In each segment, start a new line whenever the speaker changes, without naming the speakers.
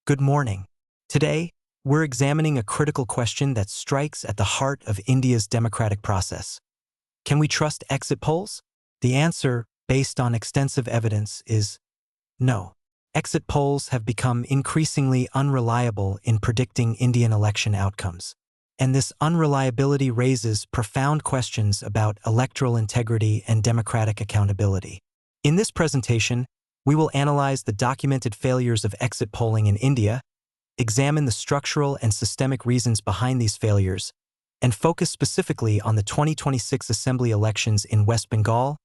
Good morning. Today, we're examining a critical question that strikes at the heart of India's democratic process. Can we trust exit polls? The answer, based on extensive evidence, is no. Exit polls have become increasingly unreliable in predicting Indian election outcomes. And this unreliability raises profound questions about electoral integrity and democratic accountability. In this presentation, we will analyze the documented failures of exit polling in India, examine the structural and systemic reasons behind these failures, and focus specifically on the 2026 assembly elections in West Bengal,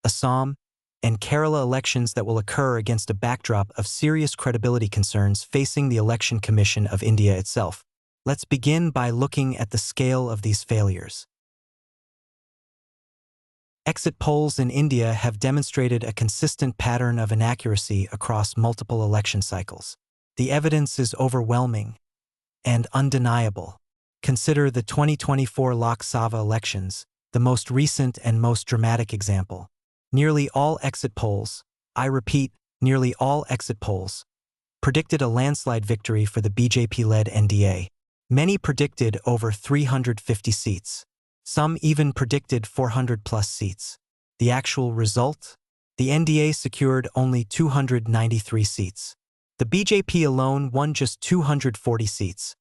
Assam, and Kerala elections that will occur against a backdrop of serious credibility concerns facing the Election Commission of India itself. Let's begin by looking at the scale of these failures. Exit polls in India have demonstrated a consistent pattern of inaccuracy across multiple election cycles. The evidence is overwhelming and undeniable. Consider the 2024 Lok Sabha elections, the most recent and most dramatic example. Nearly all exit polls, I repeat, nearly all exit polls, predicted a landslide victory for the BJP-led NDA. Many predicted over 350 seats. Some even predicted 400-plus seats. The actual result? The NDA secured only 293 seats. The BJP alone won just 240 seats,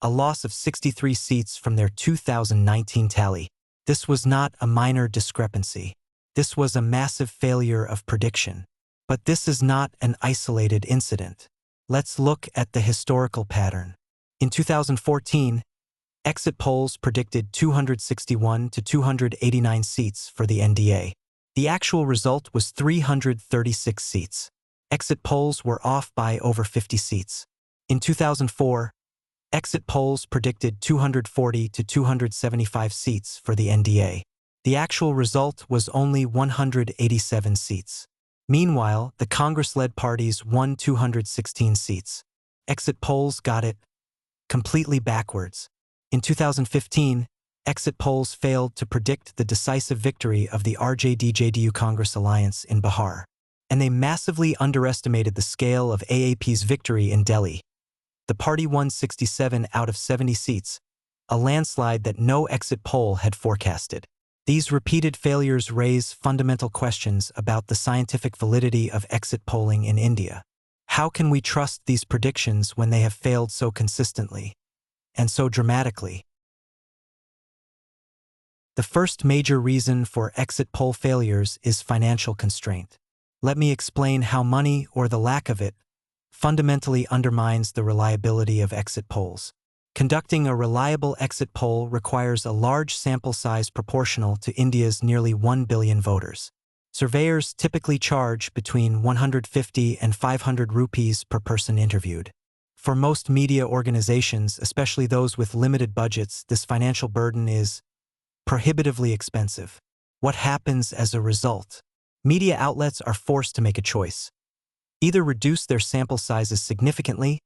a loss of 63 seats from their 2019 tally. This was not a minor discrepancy. This was a massive failure of prediction. But this is not an isolated incident. Let's look at the historical pattern. In 2014, exit polls predicted 261 to 289 seats for the NDA. The actual result was 336 seats. Exit polls were off by over 50 seats. In 2004, exit polls predicted 240 to 275 seats for the NDA. The actual result was only 187 seats. Meanwhile, the Congress-led parties won 216 seats. Exit polls got it completely backwards. In 2015, exit polls failed to predict the decisive victory of the RJD-JDU Congress alliance in Bihar, and they massively underestimated the scale of AAP's victory in Delhi. The party won 67 out of 70 seats, a landslide that no exit poll had forecasted. These repeated failures raise fundamental questions about the scientific validity of exit polling in India. How can we trust these predictions when they have failed so consistently and so dramatically? The first major reason for exit poll failures is financial constraint. Let me explain how money, or the lack of it, fundamentally undermines the reliability of exit polls. Conducting a reliable exit poll requires a large sample size proportional to India's nearly 1 billion voters. Surveyors typically charge between 150 and 500 rupees per person interviewed. For most media organizations, especially those with limited budgets, this financial burden is prohibitively expensive. What happens as a result? Media outlets are forced to make a choice. Either reduce their sample sizes significantly,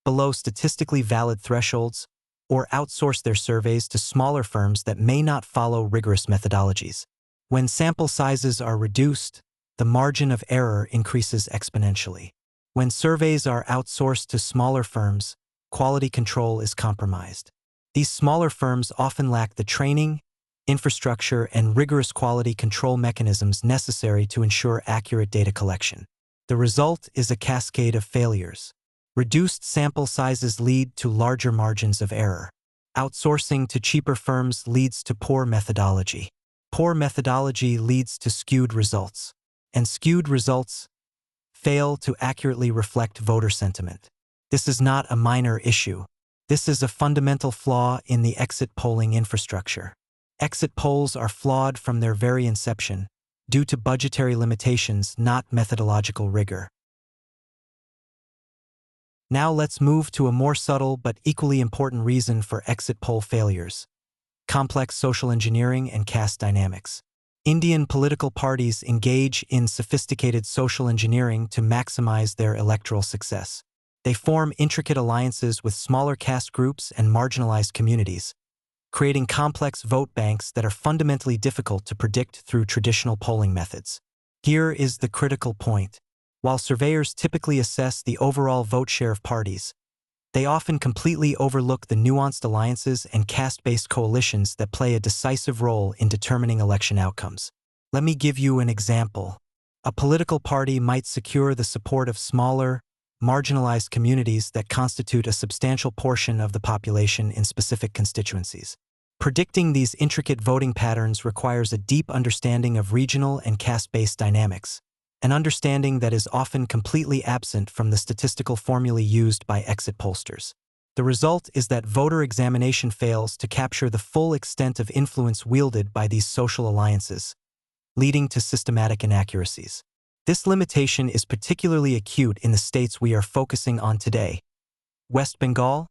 below statistically valid thresholds, or outsource their surveys to smaller firms that may not follow rigorous methodologies. When sample sizes are reduced, the margin of error increases exponentially. When surveys are outsourced to smaller firms, quality control is compromised. These smaller firms often lack the training, infrastructure, and rigorous quality control mechanisms necessary to ensure accurate data collection. The result is a cascade of failures. Reduced sample sizes lead to larger margins of error. Outsourcing to cheaper firms leads to poor methodology. Poor methodology leads to skewed results. And skewed results fail to accurately reflect voter sentiment. This is not a minor issue. This is a fundamental flaw in the exit polling infrastructure. Exit polls are flawed from their very inception, due to budgetary limitations, not methodological rigor. Now let's move to a more subtle but equally important reason for exit poll failures: complex social engineering and caste dynamics. Indian political parties engage in sophisticated social engineering to maximize their electoral success. They form intricate alliances with smaller caste groups and marginalized communities, creating complex vote banks that are fundamentally difficult to predict through traditional polling methods. Here is the critical point. While surveyors typically assess the overall vote share of parties, they often completely overlook the nuanced alliances and caste-based coalitions that play a decisive role in determining election outcomes. Let me give you an example. A political party might secure the support of smaller, marginalized communities that constitute a substantial portion of the population in specific constituencies. Predicting these intricate voting patterns requires a deep understanding of regional and caste-based dynamics, an understanding that is often completely absent from the statistical formulae used by exit pollsters. The result is that voter examination fails to capture the full extent of influence wielded by these social alliances, leading to systematic inaccuracies. This limitation is particularly acute in the states we are focusing on today: West Bengal,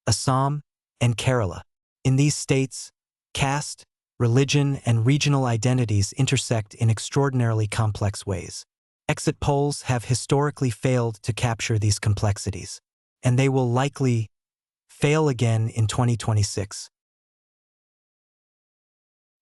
Assam, and Kerala. In these states, caste, religion, and regional identities intersect in extraordinarily complex ways. Exit polls have historically failed to capture these complexities, and they will likely fail again in 2026.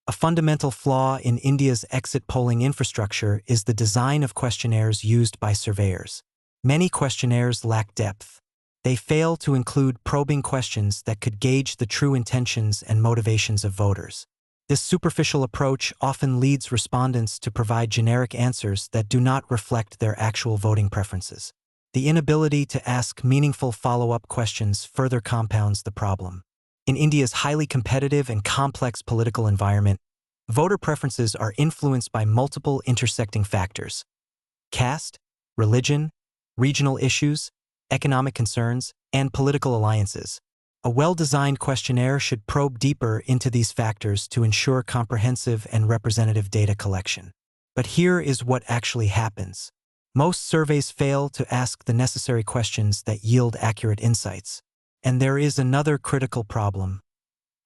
A fundamental flaw in India's exit polling infrastructure is the design of questionnaires used by surveyors. Many questionnaires lack depth. They fail to include probing questions that could gauge the true intentions and motivations of voters. This superficial approach often leads respondents to provide generic answers that do not reflect their actual voting preferences. The inability to ask meaningful follow-up questions further compounds the problem. In India's highly competitive and complex political environment, voter preferences are influenced by multiple intersecting factors: caste, religion, regional issues, economic concerns, and political alliances. A well-designed questionnaire should probe deeper into these factors to ensure comprehensive and representative data collection. But here is what actually happens. Most surveys fail to ask the necessary questions that yield accurate insights. And there is another critical problem: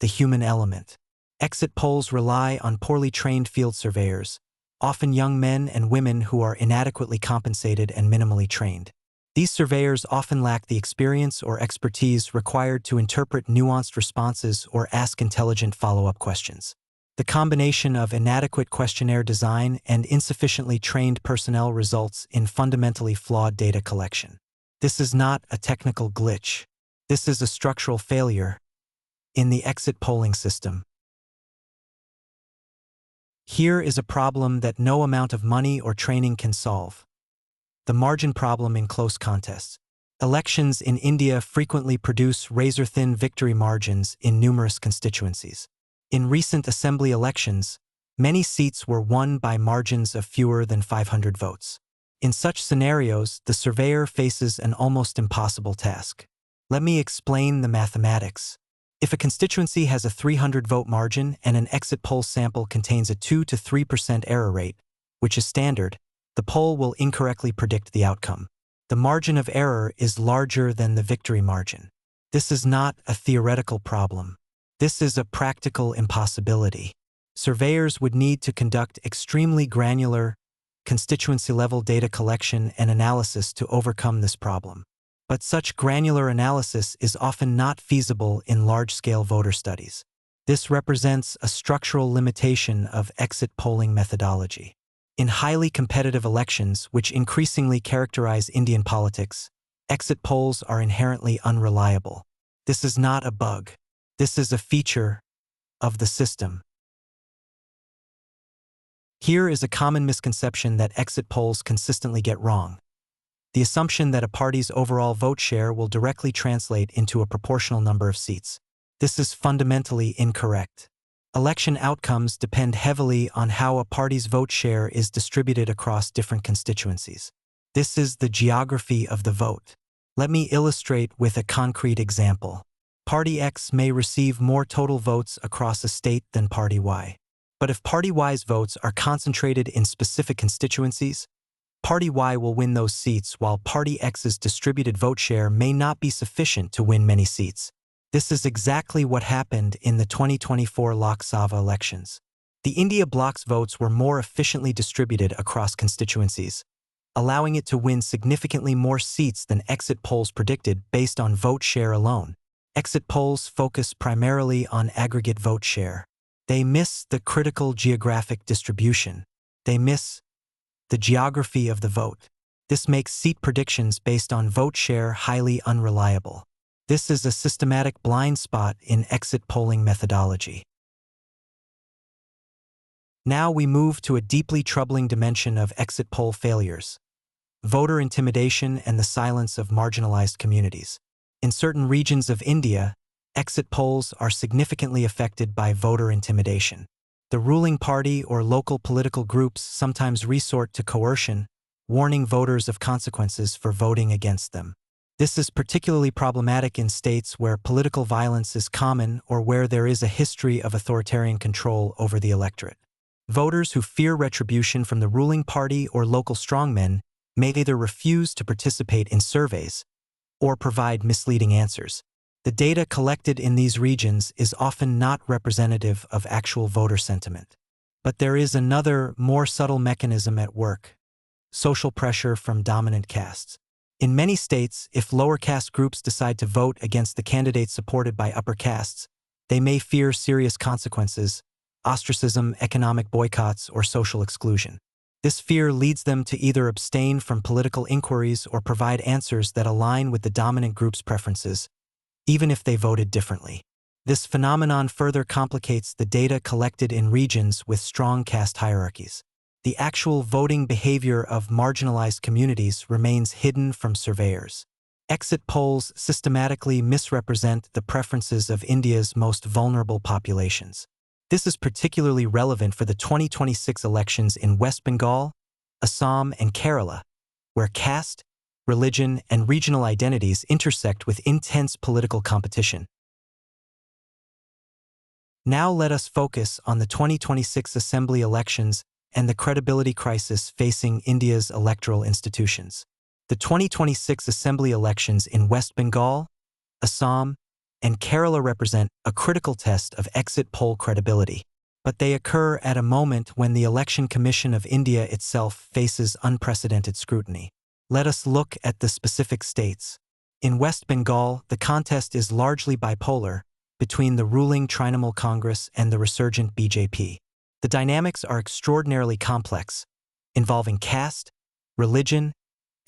the human element. Exit polls rely on poorly trained field surveyors, often young men and women who are inadequately compensated and minimally trained. These surveyors often lack the experience or expertise required to interpret nuanced responses or ask intelligent follow-up questions. The combination of inadequate questionnaire design and insufficiently trained personnel results in fundamentally flawed data collection. This is not a technical glitch. This is a structural failure in the exit polling system. Here is a problem that no amount of money or training can solve: the margin problem in close contests. Elections in India frequently produce razor-thin victory margins in numerous constituencies. In recent assembly elections, many seats were won by margins of fewer than 500 votes. In such scenarios, the surveyor faces an almost impossible task. Let me explain the mathematics. If a constituency has a 300-vote margin and an exit poll sample contains a 2 to 3% error rate, which is standard, the poll will incorrectly predict the outcome. The margin of error is larger than the victory margin. This is not a theoretical problem. This is a practical impossibility. Surveyors would need to conduct extremely granular, constituency-level data collection and analysis to overcome this problem. But such granular analysis is often not feasible in large-scale voter studies. This represents a structural limitation of exit polling methodology. In highly competitive elections, which increasingly characterize Indian politics, exit polls are inherently unreliable. This is not a bug. This is a feature of the system. Here is a common misconception that exit polls consistently get wrong: the assumption that a party's overall vote share will directly translate into a proportional number of seats. This is fundamentally incorrect. Election outcomes depend heavily on how a party's vote share is distributed across different constituencies. This is the geography of the vote. Let me illustrate with a concrete example. Party X may receive more total votes across a state than Party Y. But if Party Y's votes are concentrated in specific constituencies, Party Y will win those seats, while Party X's distributed vote share may not be sufficient to win many seats. This is exactly what happened in the 2024 Lok Sabha elections. The India bloc's votes were more efficiently distributed across constituencies, allowing it to win significantly more seats than exit polls predicted based on vote share alone. Exit polls focus primarily on aggregate vote share. They miss the critical geographic distribution. They miss the geography of the vote. This makes seat predictions based on vote share highly unreliable. This is a systematic blind spot in exit polling methodology. Now we move to a deeply troubling dimension of exit poll failures: voter intimidation and the silence of marginalized communities. In certain regions of India, exit polls are significantly affected by voter intimidation. The ruling party or local political groups sometimes resort to coercion, warning voters of consequences for voting against them. This is particularly problematic in states where political violence is common or where there is a history of authoritarian control over the electorate. Voters who fear retribution from the ruling party or local strongmen may either refuse to participate in surveys or provide misleading answers. The data collected in these regions is often not representative of actual voter sentiment. But there is another, more subtle mechanism at work: social pressure from dominant castes. In many states, if lower caste groups decide to vote against the candidates supported by upper castes, they may fear serious consequences: ostracism, economic boycotts, or social exclusion. This fear leads them to either abstain from political inquiries or provide answers that align with the dominant group's preferences, even if they voted differently. This phenomenon further complicates the data collected in regions with strong caste hierarchies. The actual voting behavior of marginalized communities remains hidden from surveyors. Exit polls systematically misrepresent the preferences of India's most vulnerable populations. This is particularly relevant for the 2026 elections in West Bengal, Assam, and Kerala, where caste, religion, and regional identities intersect with intense political competition. Now let us focus on the 2026 Assembly elections and the credibility crisis facing India's electoral institutions. The 2026 Assembly elections in West Bengal, Assam, and Kerala represent a critical test of exit poll credibility, but they occur at a moment when the Election Commission of India itself faces unprecedented scrutiny. Let us look at the specific states. In West Bengal, the contest is largely bipolar between the ruling Trinamool Congress and the resurgent BJP. The dynamics are extraordinarily complex, involving caste, religion,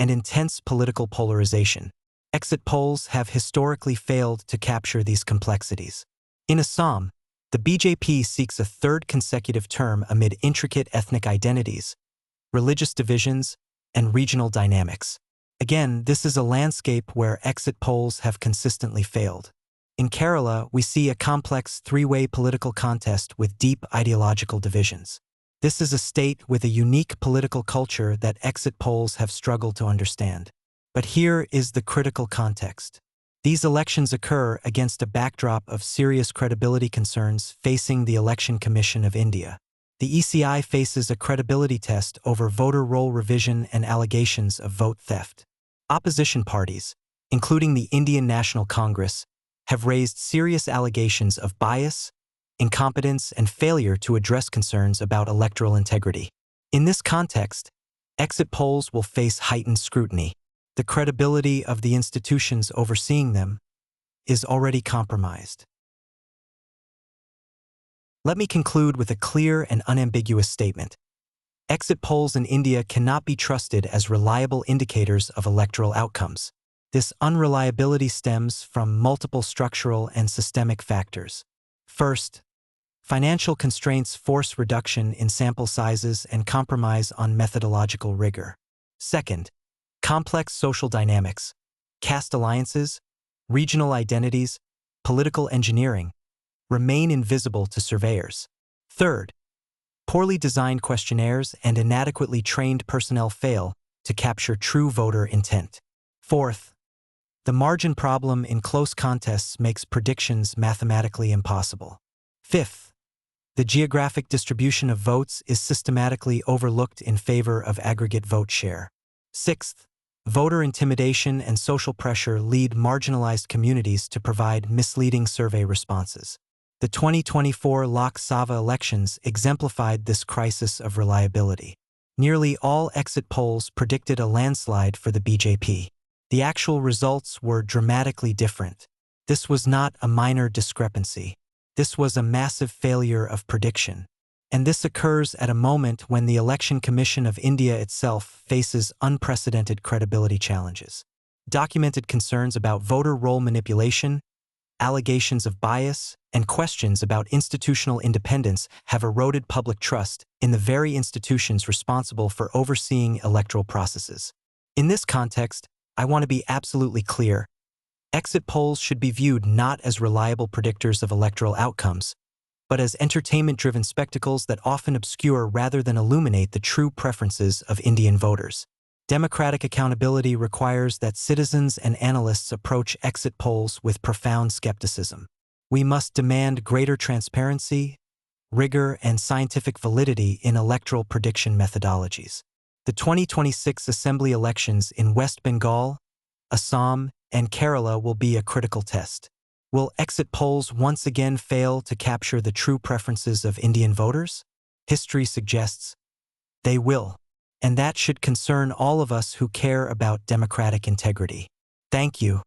and intense political polarization. Exit polls have historically failed to capture these complexities. In Assam, the BJP seeks a third consecutive term amid intricate ethnic identities, religious divisions, and regional dynamics. Again, this is a landscape where exit polls have consistently failed. In Kerala, we see a complex three-way political contest with deep ideological divisions. This is a state with a unique political culture that exit polls have struggled to understand. But here is the critical context. These elections occur against a backdrop of serious credibility concerns facing the Election Commission of India. The ECI faces a credibility test over voter roll revision and allegations of vote theft. Opposition parties, including the Indian National Congress, have raised serious allegations of bias, incompetence, and failure to address concerns about electoral integrity. In this context, exit polls will face heightened scrutiny. The credibility of the institutions overseeing them is already compromised. Let me conclude with a clear and unambiguous statement. Exit polls in India cannot be trusted as reliable indicators of electoral outcomes. This unreliability stems from multiple structural and systemic factors. First, financial constraints force reduction in sample sizes and compromise on methodological rigor. Second, complex social dynamics, caste alliances, regional identities, political engineering remain invisible to surveyors. Third, poorly designed questionnaires and inadequately trained personnel fail to capture true voter intent. Fourth, the margin problem in close contests makes predictions mathematically impossible. Fifth, the geographic distribution of votes is systematically overlooked in favor of aggregate vote share. Sixth, voter intimidation and social pressure lead marginalized communities to provide misleading survey responses. The 2024 Lok Sabha elections exemplified this crisis of reliability. Nearly all exit polls predicted a landslide for the BJP. The actual results were dramatically different. This was not a minor discrepancy. This was a massive failure of prediction. And this occurs at a moment when the Election Commission of India itself faces unprecedented credibility challenges. Documented concerns about voter roll manipulation, allegations of bias, and questions about institutional independence have eroded public trust in the very institutions responsible for overseeing electoral processes. In this context, I want to be absolutely clear. Exit polls should be viewed not as reliable predictors of electoral outcomes, but as entertainment-driven spectacles that often obscure rather than illuminate the true preferences of Indian voters. Democratic accountability requires that citizens and analysts approach exit polls with profound skepticism. We must demand greater transparency, rigor, and scientific validity in electoral prediction methodologies. The 2026 Assembly elections in West Bengal, Assam, and Kerala will be a critical test. Will exit polls once again fail to capture the true preferences of Indian voters? History suggests they will, and that should concern all of us who care about democratic integrity. Thank you.